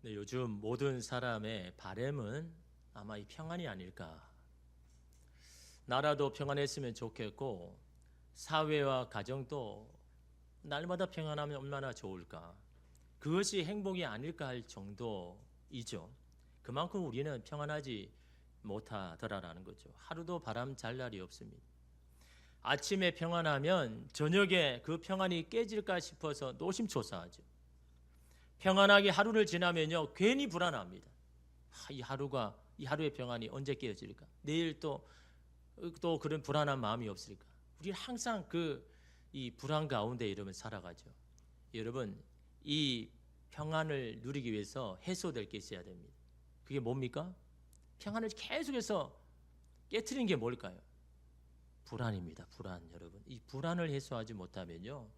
네, 요즘 모든 사람의 바람은 아마 이 평안이 아닐까. 나라도 평안했으면 좋겠고 사회와 가정도 날마다 평안하면 얼마나 좋을까. 그것이 행복이 아닐까 할 정도이죠. 그만큼 우리는 평안하지 못하더라라는 거죠. 하루도 바람 잘 날이 없습니다. 아침에 평안하면 저녁에 그 평안이 깨질까 싶어서 노심초사하죠. 평안하게 하루를 지나면요 괜히 불안합니다. 이 하루의 평안이 언제 깨어질까? 내일 또 그런 불안한 마음이 없을까? 우리는 항상 이 불안 가운데 이러면 살아가죠. 여러분, 이 평안을 누리기 위해서 해소될 게 있어야 됩니다. 그게 뭡니까? 평안을 계속해서 깨트리는 게 뭘까요? 불안입니다. 불안. 여러분, 이 불안을 해소하지 못하면요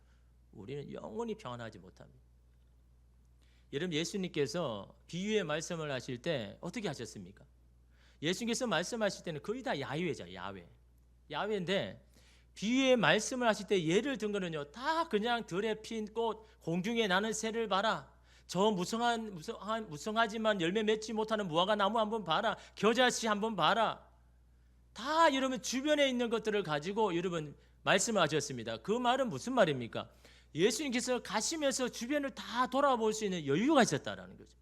우리는 영원히 평안하지 못합니다. 여러분, 예수님께서 비유의 말씀을 하실 때 어떻게 하셨습니까? 예수님께서 말씀하실 때는 거의 다 야훼죠. 야훼인데 비유의 말씀을 하실 때 예를 든 거는요 다 그냥 들에 핀 꽃, 공중에 나는 새를 봐라. 저 무성하지만 열매 맺지 못하는 무화과 나무 한번 봐라. 겨자씨 한번 봐라. 다 여러분 주변에 있는 것들을 가지고 여러분 말씀을 하셨습니다. 그 말은 무슨 말입니까? 예수님께서 가시면서 주변을 다 돌아볼 수 있는 여유가 있었다라는 거죠.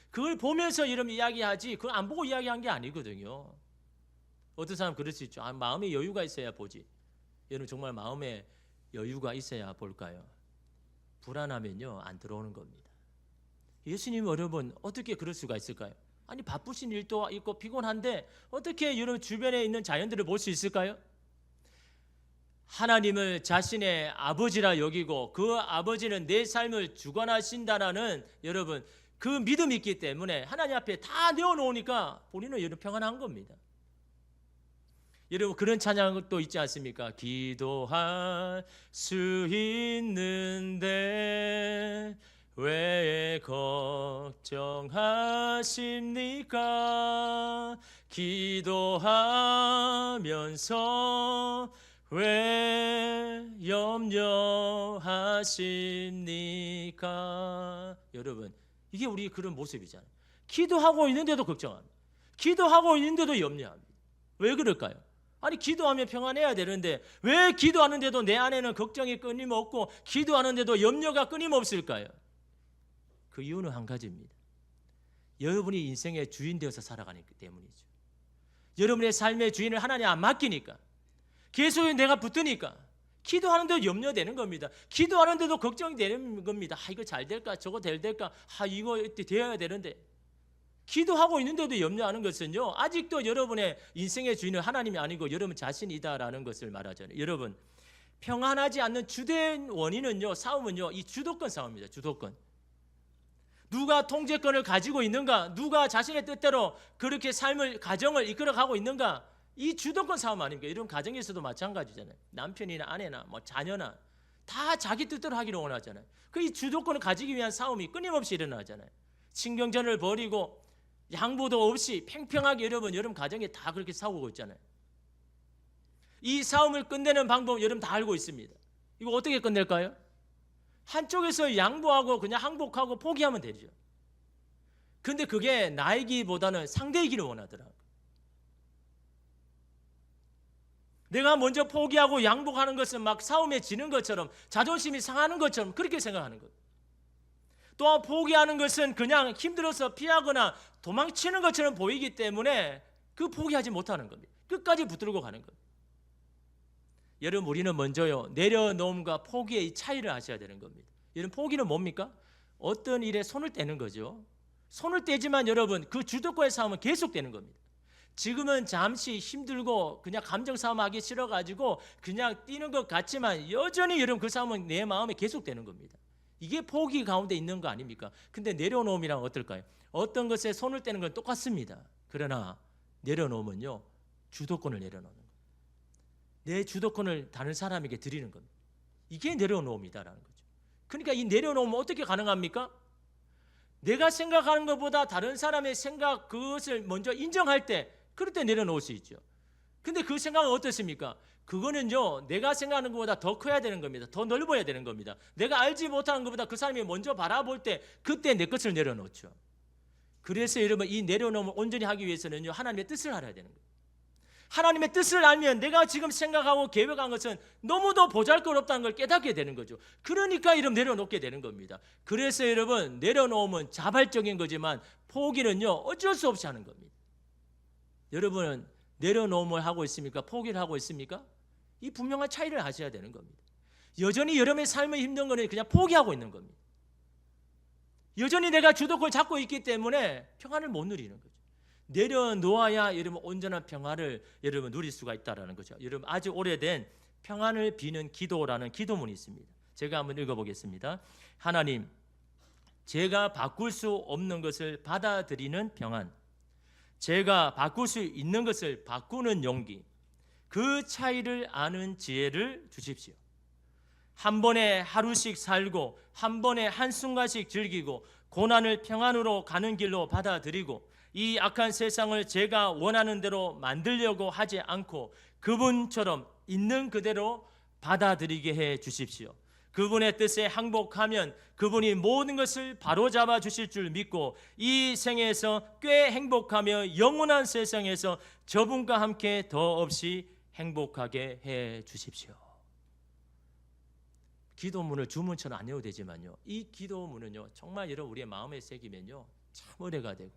그걸 보면서 여러분 이야기하지 그걸 안 보고 이야기한 게 아니거든요. 어떤 사람 그럴 수 있죠. 마음에 여유가 있어야 보지. 여러분 정말 마음에 여유가 있어야 볼까요? 불안하면요 안 들어오는 겁니다. 예수님 여러분 어떻게 그럴 수가 있을까요? 아니 바쁘신 일도 있고 피곤한데 어떻게 여러분 주변에 있는 자연들을 볼 수 있을까요? 하나님을 자신의 아버지라 여기고 그 아버지는 내 삶을 주관하신다라는 여러분 그 믿음이 있기 때문에 하나님 앞에 다 내어놓으니까 우리는 여러분 평안한 겁니다. 여러분 그런 찬양도 있지 않습니까? 기도할 수 있는데 왜 걱정하십니까? 기도하면서 왜 염려하십니까? 여러분 이게 우리 그런 모습이잖아요. 기도하고 있는데도 걱정합니다. 기도하고 있는데도 염려합니다. 왜 그럴까요? 아니 기도하면 평안해야 되는데 왜 기도하는데도 내 안에는 걱정이 끊임없고 기도하는데도 염려가 끊임없을까요? 그 이유는 한 가지입니다. 여러분이 인생의 주인 되어서 살아가기 때문이죠. 여러분의 삶의 주인을 하나님 안 맡기니까 계속 내가 붙으니까 기도하는데도 염려되는 겁니다. 기도하는데도 걱정이 되는 겁니다. 이거 잘 될까? 저거 될까? 이거 되어야 되는데 기도하고 있는데도 염려하는 것은요 아직도 여러분의 인생의 주인은 하나님이 아니고 여러분 자신이다라는 것을 말하잖아요. 여러분 평안하지 않는 주된 원인은요 싸움은요 이 주도권 싸움입니다. 주도권. 누가 통제권을 가지고 있는가? 누가 자신의 뜻대로 그렇게 삶을 가정을 이끌어가고 있는가? 이 주도권 싸움 아닙니까? 이런 가정에서도 마찬가지잖아요. 남편이나 아내나 자녀나 다 자기 뜻대로 하기를 원하잖아요. 이 주도권을 가지기 위한 싸움이 끊임없이 일어나잖아요. 신경전을 벌이고 양보도 없이 팽팽하게 여러분 가정에 다 그렇게 싸우고 있잖아요. 이 싸움을 끝내는 방법 여러분 다 알고 있습니다. 이거 어떻게 끝낼까요? 한쪽에서 양보하고 그냥 항복하고 포기하면 되죠. 근데 그게 나이기보다는 상대이기를 원하더라고요. 내가 먼저 포기하고 양복하는 것은 막 싸움에 지는 것처럼 자존심이 상하는 것처럼 그렇게 생각하는 거예요. 또 포기하는 것은 그냥 힘들어서 피하거나 도망치는 것처럼 보이기 때문에 그 포기하지 못하는 겁니다. 끝까지 붙들고 가는 겁니다. 여러분 우리는 먼저요 내려놓음과 포기의 이 차이를 아셔야 되는 겁니다. 여러분 포기는 뭡니까? 어떤 일에 손을 떼는 거죠. 손을 떼지만 여러분 그 주도권의 싸움은 계속되는 겁니다. 지금은 잠시 힘들고 그냥 감정 싸움하기 싫어가지고 그냥 뛰는 것 같지만 여전히 여러분 그 싸움은 내 마음에 계속되는 겁니다. 이게 포기 가운데 있는 거 아닙니까? 근데 내려놓음이란 어떨까요? 어떤 것에 손을 떼는 건 똑같습니다. 그러나 내려놓으면요 주도권을 내려놓는 거예요. 내 주도권을 다른 사람에게 드리는 겁니다. 이게 내려놓음이다라는 거죠. 그러니까 이 내려놓으면 어떻게 가능합니까? 내가 생각하는 것보다 다른 사람의 생각 그것을 먼저 인정할 때 그럴 때 내려놓을 수 있죠. 근데 그 생각은 어떻습니까? 그거는요 내가 생각하는 것보다 더 커야 되는 겁니다. 더 넓어야 되는 겁니다. 내가 알지 못하는 것보다 그 사람이 먼저 바라볼 때 그때 내 것을 내려놓죠. 그래서 여러분 이 내려놓음을 온전히 하기 위해서는요, 하나님의 뜻을 알아야 되는 거예요. 하나님의 뜻을 알면 내가 지금 생각하고 계획한 것은 너무도 보잘것없다는 걸 깨닫게 되는 거죠. 그러니까 여러분 내려놓게 되는 겁니다. 그래서 여러분 내려놓음은 자발적인 거지만 포기는요 어쩔 수 없이 하는 겁니다. 여러분은 내려놓음을 하고 있습니까? 포기를 하고 있습니까? 이 분명한 차이를 하셔야 되는 겁니다. 여전히 여러분의 삶의 힘든 거는 그냥 포기하고 있는 겁니다. 여전히 내가 주도권을 잡고 있기 때문에 평안을 못 누리는 거죠. 내려놓아야 여러분 온전한 평안을 여러분 누릴 수가 있다라는 거죠. 여러분 아주 오래된 평안을 비는 기도라는 기도문이 있습니다. 제가 한번 읽어보겠습니다. 하나님, 제가 바꿀 수 없는 것을 받아들이는 평안, 제가 바꿀 수 있는 것을 바꾸는 용기, 그 차이를 아는 지혜를 주십시오. 한 번에 하루씩 살고 한 번에 한순간씩 즐기고 고난을 평안으로 가는 길로 받아들이고 이 악한 세상을 제가 원하는 대로 만들려고 하지 않고 그분처럼 있는 그대로 받아들이게 해 주십시오. 그분의 뜻에 항복하면 그분이 모든 것을 바로잡아 주실 줄 믿고 이 생에서 꽤 행복하며 영원한 세상에서 저분과 함께 더없이 행복하게 해 주십시오. 기도문을 주문처럼 안 해도 되지만요, 이 기도문은요 정말 여러분 우리의 마음에 새기면요 참 은혜가 되고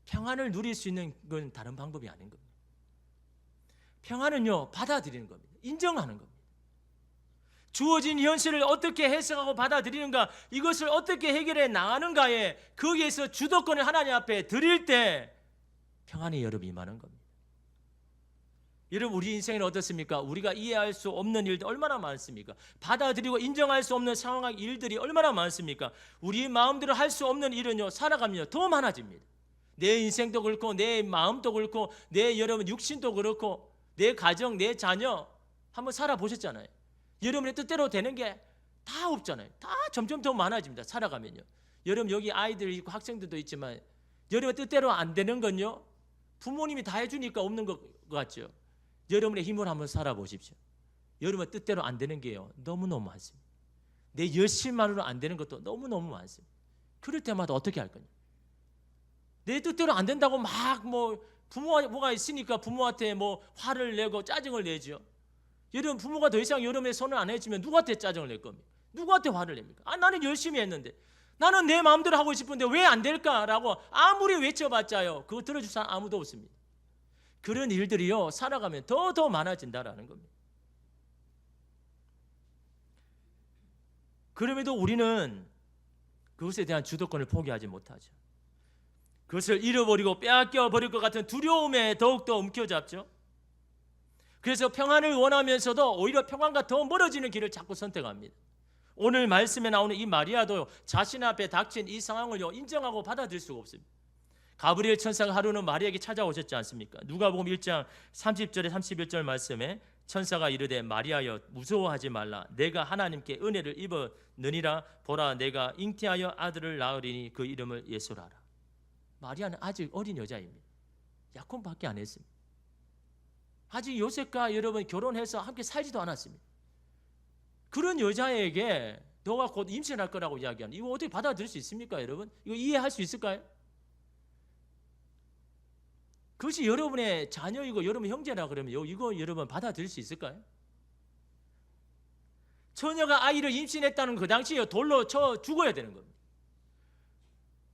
평안을 누릴 수 있는 건 다른 방법이 아닌 겁니다. 평안은요 받아들이는 겁니다. 인정하는 겁니다. 주어진 현실을 어떻게 해석하고 받아들이는가, 이것을 어떻게 해결해 나가는가에 거기에서 주도권을 하나님 앞에 드릴 때 평안이 여러분 임하는 겁니다. 여러분 우리 인생은 어떻습니까? 우리가 이해할 수 없는 일들 얼마나 많습니까? 받아들이고 인정할 수 없는 상황 일들이 얼마나 많습니까? 우리 마음대로 할 수 없는 일은요 살아가면요 더 많아집니다. 내 인생도 그렇고 내 마음도 그렇고 내 여러분 육신도 그렇고 내 가정, 내 자녀 한번 살아보셨잖아요. 여러분의 뜻대로 되는 게 다 없잖아요. 다 점점 더 많아집니다. 살아가면요. 여러분 여기 아이들 있고 학생들도 있지만 여러분의 뜻대로 안 되는 건요 부모님이 다 해주니까 없는 것 같죠. 여러분의 힘으로 한번 살아보십시오. 여러분의 뜻대로 안 되는 게요 너무너무 많습니다. 내 열심만으로 안 되는 것도 너무너무 많습니다. 그럴 때마다 어떻게 할 거냐, 내 뜻대로 안 된다고 막 부모가 있으니까 부모한테 화를 내고 짜증을 내죠. 여러분 부모가 더 이상 여러분의 손을 안 해주면 누구한테 짜증을 낼 겁니까? 누구한테 화를 냅니까? 나는 열심히 했는데, 나는 내 마음대로 하고 싶은데 왜 안 될까라고 아무리 외쳐봤자요 그거 들어줄 사람 아무도 없습니다. 그런 일들이요 살아가면 더 많아진다라는 겁니다. 그럼에도 우리는 그것에 대한 주도권을 포기하지 못하죠. 그것을 잃어버리고 빼앗겨 버릴 것 같은 두려움에 더욱더 움켜잡죠. 그래서 평안을 원하면서도 오히려 평안과 더 멀어지는 길을 자꾸 선택합니다. 오늘 말씀에 나오는 이 마리아도 자신 앞에 닥친 이 상황을요 인정하고 받아들일 수가 없습니다. 가브리엘 천사가 하루는 마리아에게 찾아오셨지 않습니까? 누가복음 1장 30절에 31절 말씀에 천사가 이르되 마리아여 무서워하지 말라, 내가 하나님께 은혜를 입었느니라. 보라 내가 잉태하여 아들을 낳으리니 그 이름을 예수라 하라. 마리아는 아직 어린 여자입니다. 약혼밖에 안 했습니다. 아직 요셉과 여러분 결혼해서 함께 살지도 않았습니다. 그런 여자에게 너가 곧 임신할 거라고 이야기하는, 이거 어떻게 받아들일 수 있습니까? 여러분 이거 이해할 수 있을까요? 그것이 여러분의 자녀이고 여러분 형제라 그러면 이거 여러분 받아들일 수 있을까요? 처녀가 아이를 임신했다는 그 당시에 돌로 쳐 죽어야 되는 겁니다.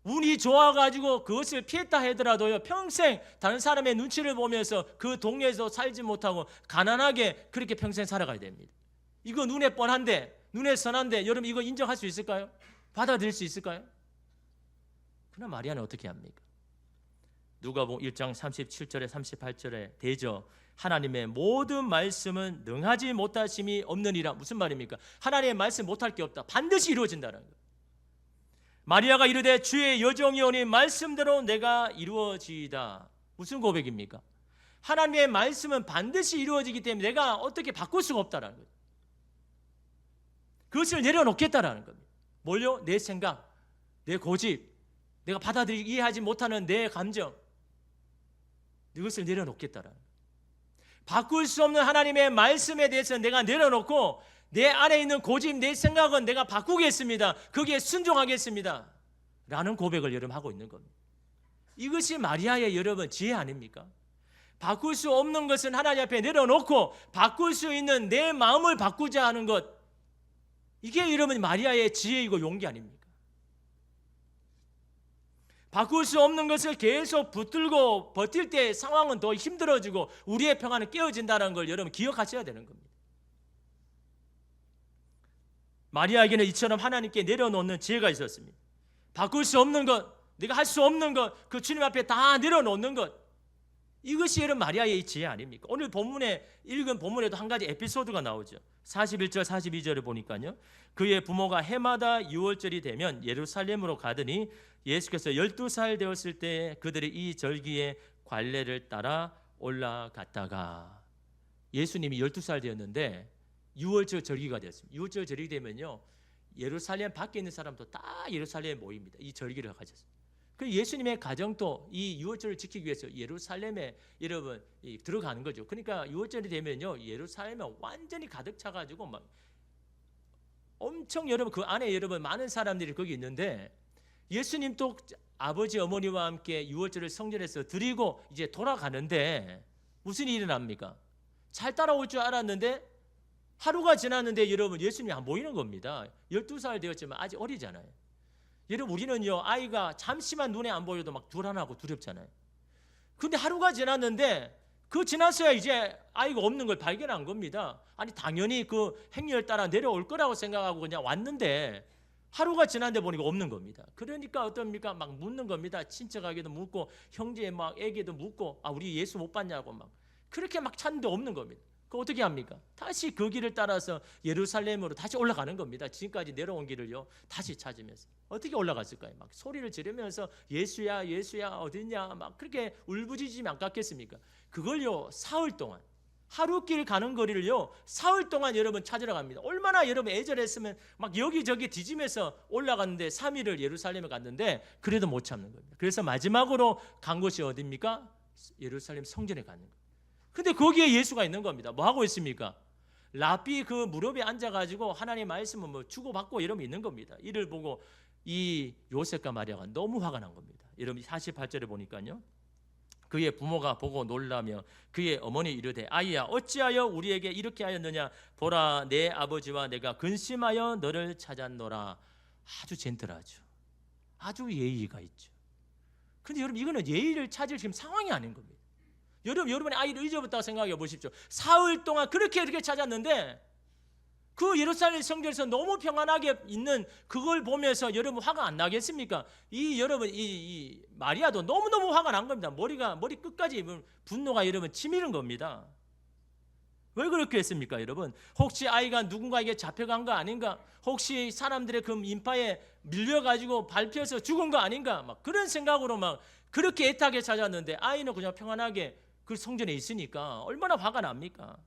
운이 좋아가지고 그것을 피했다 하더라도요 평생 다른 사람의 눈치를 보면서 그 동네에서 살지 못하고 가난하게 그렇게 평생 살아가야 됩니다. 이거 눈에 뻔한데, 눈에 선한데 여러분 이거 인정할 수 있을까요? 받아들일 수 있을까요? 그러나 마리아는 어떻게 합니까? 누가복음 1장 37절에 38절에 대저 하나님의 모든 말씀은 능하지 못하심이 없느니라. 무슨 말입니까? 하나님의 말씀 못할 게 없다. 반드시 이루어진다는 거예요. 마리아가 이르되 주의 여종이오니 말씀대로 내가 이루어지이다. 무슨 고백입니까? 하나님의 말씀은 반드시 이루어지기 때문에 내가 어떻게 바꿀 수가 없다는 거예요. 그것을 내려놓겠다라는 겁니다. 뭘요? 내 생각, 내 고집, 내가 받아들이기 이해하지 못하는 내 감정, 이것을 내려놓겠다라는 거예요. 바꿀 수 없는 하나님의 말씀에 대해서 내가 내려놓고 내 안에 있는 고집, 내 생각은 내가 바꾸겠습니다. 거기에 순종하겠습니다. 라는 고백을 여러분 하고 있는 겁니다. 이것이 마리아의 여러분 지혜 아닙니까? 바꿀 수 없는 것은 하나님 앞에 내려놓고 바꿀 수 있는 내 마음을 바꾸자 하는 것, 이게 여러분 마리아의 지혜이고 용기 아닙니까? 바꿀 수 없는 것을 계속 붙들고 버틸 때 상황은 더 힘들어지고 우리의 평안은 깨어진다는 걸 여러분 기억하셔야 되는 겁니다. 마리아에게는 이처럼 하나님께 내려놓는 지혜가 있었습니다. 바꿀 수 없는 것, 내가 할 수 없는 것, 그 주님 앞에 다 내려놓는 것, 이것이 여러분 마리아의 지혜 아닙니까? 오늘 본문에 읽은 본문에도 한 가지 에피소드가 나오죠. 41절 42절을 보니까요, 그의 부모가 해마다 유월절이 되면 예루살렘으로 가더니 예수께서 12살 되었을 때 그들이 이 절기에 관례를 따라 올라갔다가, 예수님이 12살 되었는데 유월절 절기가 되었습니다. 유월절 절기 되면요, 예루살렘 밖에 있는 사람도 다 예루살렘에 모입니다. 이 절기를 가졌습니다. 그 예수님의 가정도 이 유월절을 지키기 위해서 예루살렘에 여러분 들어가는 거죠. 그러니까 유월절이 되면요, 예루살렘에 완전히 가득 차가지고 막 엄청 여러분 그 안에 여러분 많은 사람들이 거기 있는데, 예수님도 아버지 어머니와 함께 유월절을 성전에서 드리고 이제 돌아가는데 무슨 일이 일어납니까? 잘 따라올 줄 알았는데 하루가 지났는데 여러분 예수님이 안 보이는 겁니다. 12살 되었지만 아직 어리잖아요. 여러분 우리는요, 아이가 잠시만 눈에 안 보여도 막 불안하고 두렵잖아요. 근데 하루가 지났는데 그 지났어야 이제 아이가 없는 걸 발견한 겁니다. 아니 당연히 그 행렬 따라 내려올 거라고 생각하고 그냥 왔는데 하루가 지났는데 보니까 없는 겁니다. 그러니까 어떻습니까? 막 묻는 겁니다. 친척에게도 묻고 형제 막 애기도 묻고, 아 우리 예수 못 봤냐고 막 그렇게 막 찾는데 없는 겁니다. 그 어떻게 합니까? 다시 그 길을 따라서 예루살렘으로 다시 올라가는 겁니다. 지금까지 내려온 길을요 다시 찾으면서. 어떻게 올라갔을까요? 막 소리를 지르면서 예수야 예수야 어딨냐 막 그렇게 울부짖으면 안 깎겠습니까? 그걸요 사흘 동안, 하루길 가는 거리를요 사흘 동안 여러분 찾으러 갑니다. 얼마나 여러분 애절했으면 막 여기저기 뒤지면서 올라갔는데 3일을 예루살렘에 갔는데 그래도 못 참는 겁니다. 그래서 마지막으로 간 곳이 어디입니까? 예루살렘 성전에 가는 거예요. 근데 거기에 예수가 있는 겁니다. 뭐 하고 있습니까? 랍비 그 무릎에 앉아가지고 하나님 말씀을 뭐 주고받고 이러면 있는 겁니다. 이를 보고 이 요셉과 마리아가 너무 화가 난 겁니다. 여러분 48절에 보니까요, 그의 부모가 보고 놀라며 그의 어머니 이르되 아이야 어찌하여 우리에게 이렇게 하였느냐, 보라 내 아버지와 내가 근심하여 너를 찾았노라. 아주 젠틀하죠. 아주 예의가 있죠. 근데 여러분 이거는 예의를 찾을 지금 상황이 아닌 겁니다. 여러분의 아이를 잊어버렸다고 생각해 보십시오. 사흘 동안 그렇게 찾았는데 그 예루살렘 성전에서 너무 평안하게 있는 그걸 보면서 여러분 화가 안 나겠습니까? 이 마리아도 너무너무 화가 난 겁니다. 머리 끝까지 분노가 여러분 치미는 겁니다. 왜 그렇게 했습니까, 여러분? 혹시 아이가 누군가에게 잡혀간 거 아닌가? 혹시 사람들의 그 인파에 밀려가지고 밟혀서 죽은 거 아닌가? 막 그런 생각으로 막 그렇게 애타게 찾았는데 아이는 그냥 평안하게 그 성전에 있으니까 얼마나 화가 납니까?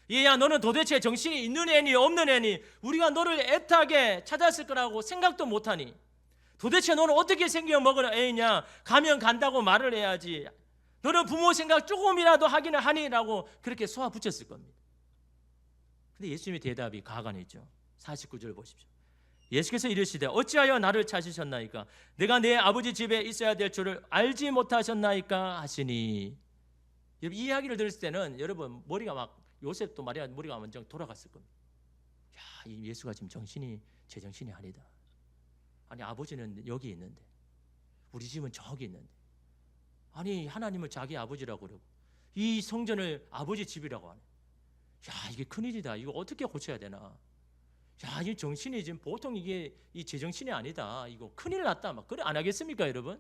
얘야 너는 도대체 정신이 있는 애니 없는 애니? 우리가 너를 애타게 찾았을 거라고 생각도 못하니 도대체 너는 어떻게 생겨 먹은 애냐? 가면 간다고 말을 해야지. 너는 부모 생각 조금이라도 하기는 하니라고 그렇게 쏘아붙였을 겁니다. 근데 예수님의 대답이 가관했죠. 49절 보십시오. 예수께서 이르시되 어찌하여 나를 찾으셨나이까? 내가 내 아버지 집에 있어야 될 줄을 알지 못하셨나이까 하시니. 이 이야기를 들었을 때는 여러분 머리가 막 요셉도 마리아 머리가 완전 돌아갔을 겁니다. 야, 이 예수가 지금 정신이 제 정신이 아니다. 아니 아버지는 여기 있는데 우리 집은 저기 있는데, 아니 하나님을 자기 아버지라고 그러고 이 성전을 아버지 집이라고 하네. 야 이게 큰일이다. 이거 어떻게 고쳐야 되나? 야, 이 정신이 지금 보통 이게 이 제정신이 아니다. 이거 큰일 났다. 막 그래 안 하겠습니까, 여러분?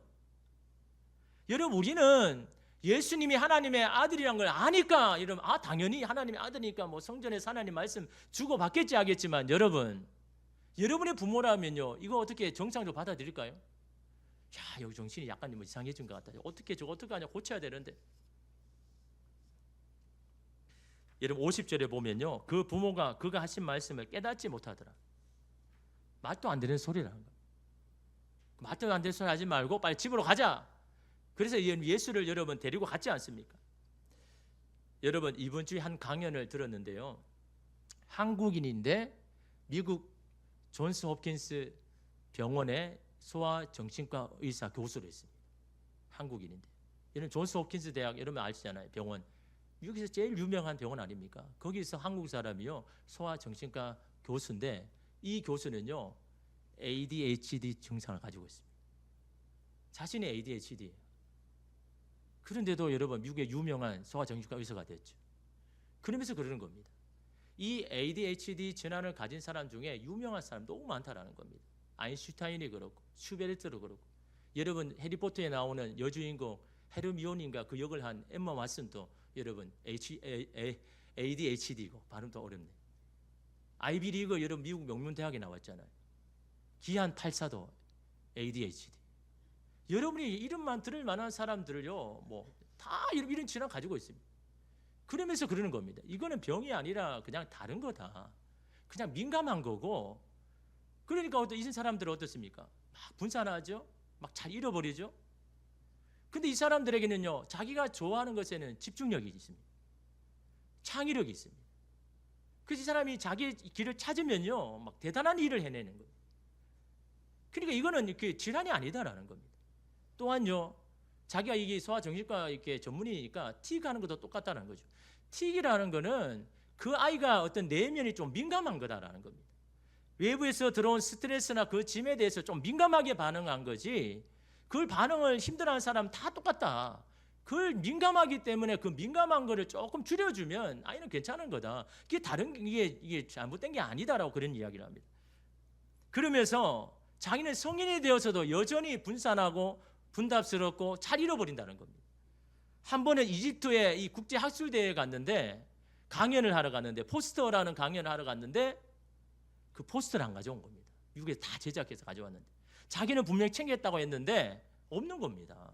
여러분 우리는 예수님이 하나님의 아들이란 걸 아니까 이러면 아 당연히 하나님의 아들이니까 뭐 성전에서 하나님 말씀 주고 받겠지 하겠지만, 여러분의 부모라면요 이거 어떻게 정상적으로 받아들일까요? 야 여기 정신이 약간 뭐 이상해진 것 같다. 어떻게 하냐 고쳐야 되는데. 여러분 50절에 보면요 그 부모가 그가 하신 말씀을 깨닫지 못하더라. 말도 안 되는 소리를 하는 거예요. 말도 안 되는 소리 하지 말고 빨리 집으로 가자. 그래서 예수를 여러분 데리고 갔지 않습니까? 여러분 이번 주에 한 강연을 들었는데요, 한국인인데 미국 존스 홉킨스 병원에 소아정신과 의사 교수로 했습니다. 한국인인데. 이런 존스 홉킨스 대학 여러분 아시잖아요. 병원. 미국에서 제일 유명한 병원 아닙니까? 거기서 한국 사람이요. 소아정신과 교수인데 이 교수는요. ADHD 증상을 가지고 있습니다. 자신이 ADHD예요. 그런데도 여러분 미국의 유명한 소아정신과 의사가 됐죠. 그러면서 그러는 겁니다. 이 ADHD 질환을 가진 사람 중에 유명한 사람 너무 많다라는 겁니다. 아인슈타인이 그렇고 슈베르트도 그렇고 여러분 해리포터에 나오는 여주인공 헤르미온인가 그 역을 한 엠마 왓슨도 여러분 ADHD고 발음도 어렵네. 아이비리그 여러분 미국 명문대학에 나왔잖아요. 기한 84도 ADHD. 여러분이 이름만 들을 만한 사람들을요, 뭐 다 이런 질환 가지고 있습니다. 그러면서 그러는 겁니다. 이거는 병이 아니라 그냥 다른 거다. 그냥 민감한 거고. 그러니까 이 사람들은 어떻습니까? 막 분산하죠. 막 잘 잃어버리죠. 근데 이 사람들에게는요, 자기가 좋아하는 것에는 집중력이 있습니다. 창의력이 있습니다. 그래서 이 사람이 자기 길을 찾으면요, 막 대단한 일을 해내는 거예요. 그러니까 이거는 이렇게 질환이 아니다라는 겁니다. 또한요, 자기가 이게 소아정신과 이렇게 전문의니까 틱하는 것도 똑같다는 거죠. 틱이라는 거는 그 아이가 어떤 내면이 좀 민감한 거다라는 겁니다. 외부에서 들어온 스트레스나 그 짐에 대해서 좀 민감하게 반응한 거지, 그걸 반응을 힘들어하는 사람 다 똑같다. 그걸 민감하기 때문에 그 민감한 거를 조금 줄여주면 아이는 괜찮은 거다. 이게 다른 이게 잘못된 게 아니다라고 그런 이야기를 합니다. 그러면서 자기는 성인이 되어서도 여전히 분산하고 분답스럽고 잘 잃어버린다는 겁니다. 한 번은 이집트에 이 국제학술대회에 갔는데 강연을 하러 갔는데 포스터라는 강연을 하러 갔는데 그 포스터를 안 가져온 겁니다. 미국에서 다 제작해서 가져왔는데 자기는 분명히 챙겼다고 했는데 없는 겁니다.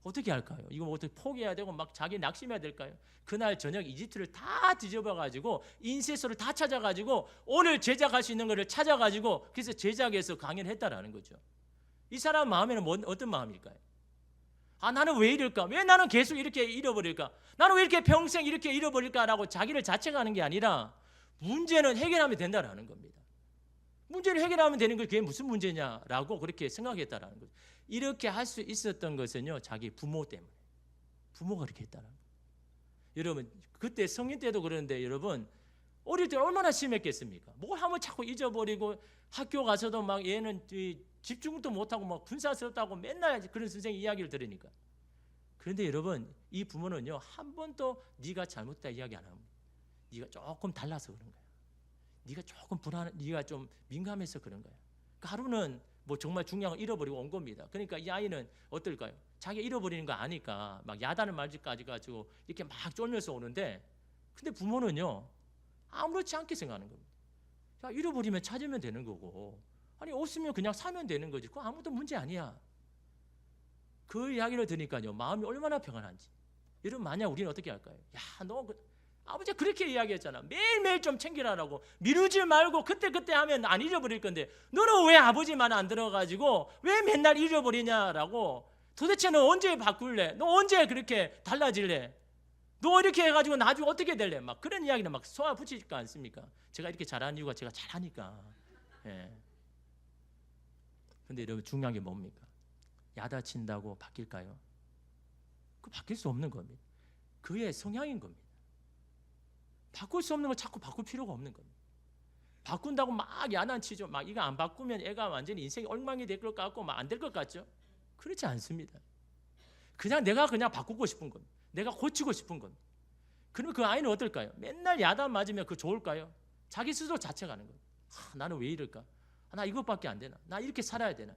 어떻게 할까요? 이거 어떻게 포기해야 되고 막 자기 낙심해야 될까요? 그날 저녁 이집트를 다 뒤집어가지고 인쇄소를 다 찾아가지고 오늘 제작할 수 있는 거를 찾아가지고 그래서 제작해서 강연을 했다라는 거죠. 이 사람 마음에는 어떤 마음일까요? 아, 나는 왜 이럴까? 왜 나는 계속 이렇게 잃어버릴까? 나는 왜 이렇게 평생 이렇게 잃어버릴까라고 자기를 자책하는 게 아니라 문제는 해결하면 된다라는 겁니다. 문제를 해결하면 되는 게 그게 무슨 문제냐라고 그렇게 생각했다라는 거죠. 이렇게 할 수 있었던 것은요, 자기 부모 때문에. 부모가 그렇게 했다는 거예요. 여러분, 그때 성인 때도 그러는데 여러분, 어릴 때 얼마나 심했겠습니까? 뭘 하면 자꾸 잊어버리고 학교 가서도 막 얘는 집중도 못하고 막 분사스럽다고 맨날 그런 선생님 이야기를 들으니까. 그런데 여러분, 이 부모는요, 한 번도 네가 잘못했다 이야기 안 합니다. 네가 조금 달라서 그런 거야. 네가 조금 네가 좀 민감해서 그런 거야. 그러니까 하루는 뭐 정말 중요한 걸 잃어버리고 온 겁니다. 그러니까 이 아이는 어떨까요? 자기가 잃어버리는 거 아니까 막 야단을 맞을까지 가지고 이렇게 막 쫄면서 오는데, 근데 부모는요, 아무렇지 않게 생각하는 겁니다. 야, 잃어버리면 찾으면 되는 거고, 아니 없으면 그냥 사면 되는 거지. 그거 아무도 문제 아니야. 그 이야기를 들으니까요, 마음이 얼마나 평안한지. 여러분, 만약 우리는 어떻게 할까요? 야, 너 아버지가 그렇게 이야기했잖아. 매일매일 좀 챙기라라고. 미루지 말고 그때 하면 안 잃어버릴 건데 너는 왜 아버지 말 안 들어가지고 왜 맨날 잃어버리냐라고. 도대체 너 언제 바꿀래? 너 언제 그렇게 달라질래? 너 이렇게 해가지고 나중에 어떻게 될래? 막 그런 이야기를 막 쏘아붙이지 않습니까? 제가 이렇게 잘하는 이유가 제가 잘하니까. 예. 근데 여러분, 중요한 게 뭡니까? 야단친다고 바뀔까요? 그 바뀔 수 없는 겁니다. 그의 성향인 겁니다. 바꿀 수 없는 걸 자꾸 바꿀 필요가 없는 겁니다. 바꾼다고 막 야단치죠. 막 이거 안 바꾸면 애가 완전히 인생이 엉망이 될 것 같고 막 안 될 것 같죠? 그렇지 않습니다. 그냥 내가 바꾸고 싶은 겁니다. 내가 고치고 싶은 겁니다. 그러면 그 아이는 어떨까요? 맨날 야단 맞으면 그 좋을까요? 자기 스스로 자책하는 거예요. 나는 왜 이럴까? 나 이것밖에 안 되나? 나 이렇게 살아야 되나?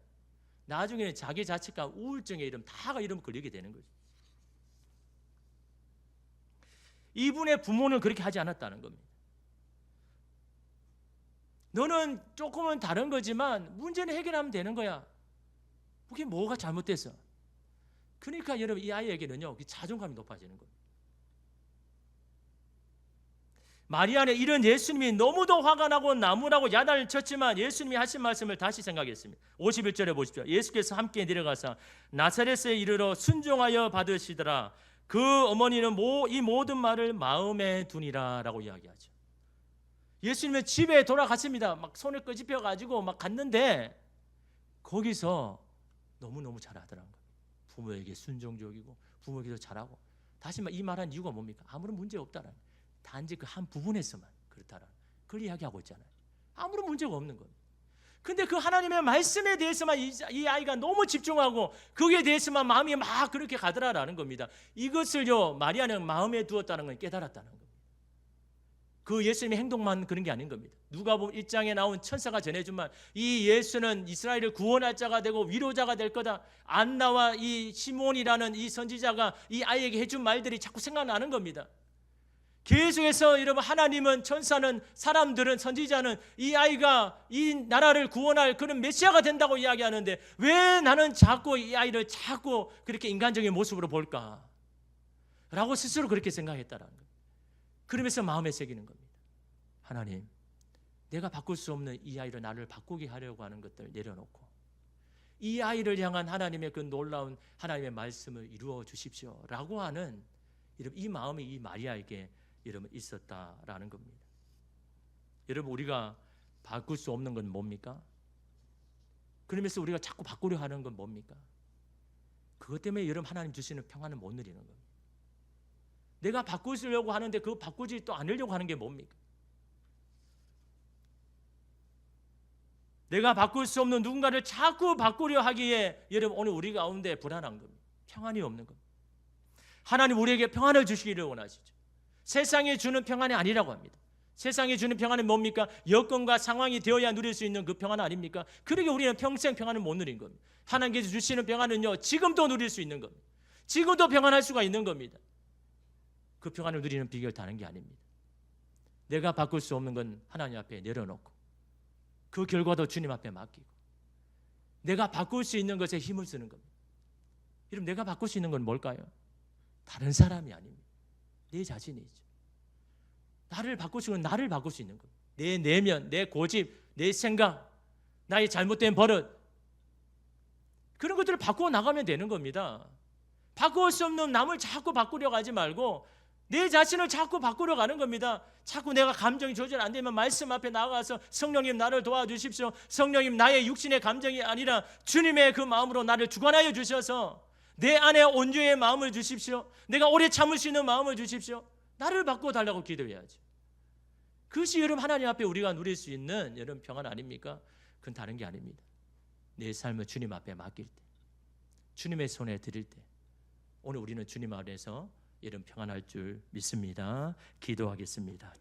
나중에는 자기 자책과 우울증의 이름 다가 이름 걸리게 되는 거죠. 이분의 부모는 그렇게 하지 않았다는 겁니다. 너는 조금은 다른 거지만 문제는 해결하면 되는 거야. 그게 뭐가 잘못됐어? 그러니까 여러분, 이 아이에게는요, 자존감이 높아지는 거예요. 마리아는 이런 예수님이 너무도 화가 나고 나무라고 야단을 쳤지만 예수님이 하신 말씀을 다시 생각했습니다. 51절에 보십시오. 예수께서 함께 내려가서 나사렛에 이르러 순종하여 받으시더라. 그 어머니는 이 모든 말을 마음에 두니라 라고 이야기하죠. 예수님은 집에 돌아갔습니다. 막 손을 끄집혀 가지고 막 갔는데 거기서 너무너무 잘하더라는 거예요. 부모에게 순종적이고 부모에게도 잘하고. 다시 이 말한 이유가 뭡니까? 아무런 문제 없다라는 거예요. 단지 그 한 부분에서만 그렇다라는 그걸 이야기하고 있잖아요. 아무런 문제가 없는 겁니다. 근데 그 하나님의 말씀에 대해서만 이 아이가 너무 집중하고 거기에 대해서만 마음이 막 그렇게 가더라라는 겁니다. 이것을요 마리아는 마음에 두었다는 건 깨달았다는 겁니다. 그 예수님의 행동만 그런 게 아닌 겁니다. 누가복음 1장에 나온 천사가 전해준 말, 이 예수는 이스라엘을 구원할 자가 되고 위로자가 될 거다. 안나와 이 시몬이라는 이 선지자가 이 아이에게 해준 말들이 자꾸 생각나는 겁니다. 계속해서 여러분, 하나님은, 천사는, 사람들은, 선지자는 이 아이가 이 나라를 구원할 그런 메시아가 된다고 이야기하는데 왜 나는 자꾸 이 아이를 자꾸 그렇게 인간적인 모습으로 볼까? 라고 스스로 그렇게 생각했다는 거예요. 그러면서 마음에 새기는 겁니다. 하나님, 내가 바꿀 수 없는 이 아이를 나를 바꾸게 하려고 하는 것들 내려놓고 이 아이를 향한 하나님의 그 놀라운 하나님의 말씀을 이루어 주십시오 라고 하는 이 마음이 이 마리아에게 여러분 있었다라는 겁니다. 여러분, 우리가 바꿀 수 없는 건 뭡니까? 그러면서 우리가 자꾸 바꾸려 하는 건 뭡니까? 그것 때문에 여러분, 하나님 주시는 평안을 못 누리는 겁니다. 내가 바꾸시려고 하는데 그거 바꾸지 또 않으려고 하는 게 뭡니까? 내가 바꿀 수 없는 누군가를 자꾸 바꾸려 하기에 여러분, 오늘 우리 가운데 불안한 겁니다. 평안이 없는 겁니다. 하나님 우리에게 평안을 주시기를 원하시죠. 세상이 주는 평안이 아니라고 합니다. 세상이 주는 평안은 뭡니까? 여건과 상황이 되어야 누릴 수 있는 그 평안 아닙니까? 그러게 우리는 평생 평안을 못 누린 겁니다. 하나님께서 주시는 평안은요, 지금도 누릴 수 있는 겁니다. 지금도 평안할 수가 있는 겁니다. 그 평안을 누리는 비결 다른 게 아닙니다. 내가 바꿀 수 없는 건 하나님 앞에 내려놓고 그 결과도 주님 앞에 맡기고 내가 바꿀 수 있는 것에 힘을 쓰는 겁니다. 여러분, 내가 바꿀 수 있는 건 뭘까요? 다른 사람이 아닙니다. 내 자신이죠. 나를 바꿀 수 있는 건 나를 바꿀 수 있는 겁니다. 내 내면, 내 고집, 내 생각, 나의 잘못된 버릇, 그런 것들을 바꾸어 나가면 되는 겁니다. 바꿀 수 없는 남을 자꾸 바꾸려고 하지 말고 내 자신을 자꾸 바꾸려 가는 겁니다. 자꾸 내가 감정이 조절 안 되면 말씀 앞에 나가서 성령님 나를 도와주십시오. 성령님 나의 육신의 감정이 아니라 주님의 그 마음으로 나를 주관하여 주셔서 내 안에 온유의 마음을 주십시오. 내가 오래 참을 수 있는 마음을 주십시오. 나를 바꾸어 달라고 기도해야죠. 그것이 여러분, 하나님 앞에 우리가 누릴 수 있는 여러분 평안 아닙니까? 그건 다른 게 아닙니다. 내 삶을 주님 앞에 맡길 때, 주님의 손에 드릴 때, 오늘 우리는 주님 안에서 이런 평안할 줄 믿습니다. 기도하겠습니다.